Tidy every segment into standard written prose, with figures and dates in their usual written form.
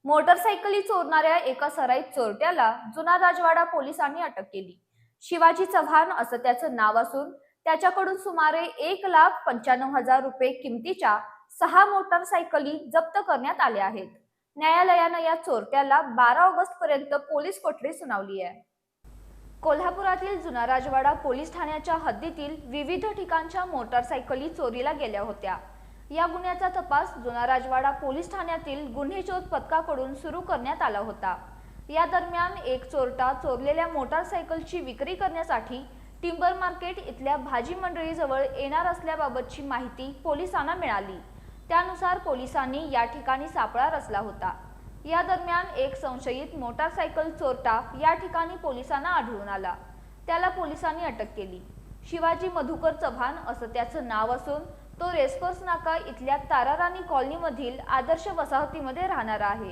मोटरसायकली चोरणाऱ्या एका सराईत चोरट्याला जुना राजवाडा पोलिसांनी अटक केली. शिवाजी चव्हाण असं त्याचं नाव असून त्याच्याकडून सुमारे 1,95,000 रुपये किमतीच्या 6 मोटरसायकली जप्त करण्यात आल्या आहेत. न्यायालयानं या चोरट्याला 12 ऑगस्ट पर्यंत पोलीस कोठडी सुनावली आहे. कोल्हापुरातील जुना राजवाडा पोलीस ठाण्याच्या हद्दीतील विविध ठिकाणच्या मोटारसायकली चोरीला गेल्या होत्या. या गुन्ह्याचा तपास जुना राजवाडा पोलीस ठाण्यातील गुन्हे शोध पथकाकडून सुरू करण्यात आला होता. या दरम्यान एक चोरटा चोरलेल्या मोटारसायकलची विक्री करण्यासाठी टिंबर मार्केट इथल्या भाजी मंडळीजवळ येणार असल्याबाबतची माहिती पोलिसांना मिळाली. त्यानुसार पोलिसांनी या ठिकाणी सापळा रचला होता. या दरम्यान एक संशयित मोटारसायकल चोरटा या ठिकाणी पोलिसांना आढळून आला. त्याला पोलिसांनी अटक केली. शिवाजी मधुकर चव्हाण असं त्याचं नाव असून तो रेसकोर्स नाका इथल्या ताराराणी कॉलनीमधील आदर्श वसाहतीमध्ये राहणारा आहे.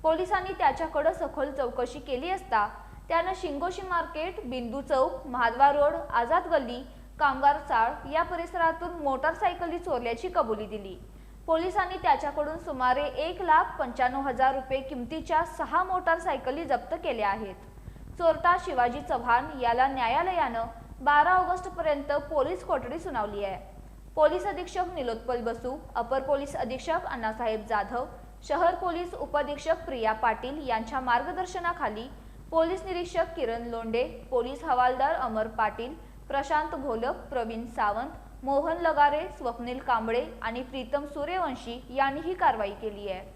पोलिसांनी त्याच्याकडे सखोल चौकशी केली असता त्यानं शिंगोशी मार्केट, बिंदू चौक, महाद्वार रोड, आझाद गल्ली, कामगार चाळ या परिसरातून मोटारसायकली चोरल्याची कबुली दिली. पोलिसांनी त्याच्याकडून सुमारे 1,95,000 रुपये किमतीच्या 6 मोटारसायकली जप्त केल्या आहेत. चोरटा शिवाजी चव्हाण याला न्यायालयानं 12 ऑगस्ट पर्यंत पोलीस कोठडी सुनावली आहे. पोलीस अधीक्षक निलोत्पल बसू, अपर पोलीस अधीक्षक अण्णासाहेब जाधव, शहर पोलीस उपअधीक्षक प्रिया पाटील यांच्या मार्गदर्शनाखाली पोलीस निरीक्षक किरण लोंढे, पोलीस हवालदार अमर पाटील, प्रशांत घोलप, प्रवीण सावंत, मोहन लगारे, स्वप्नील कांबळे आणि प्रीतम सूर्यवंशी यांनी ही कारवाई केली आहे.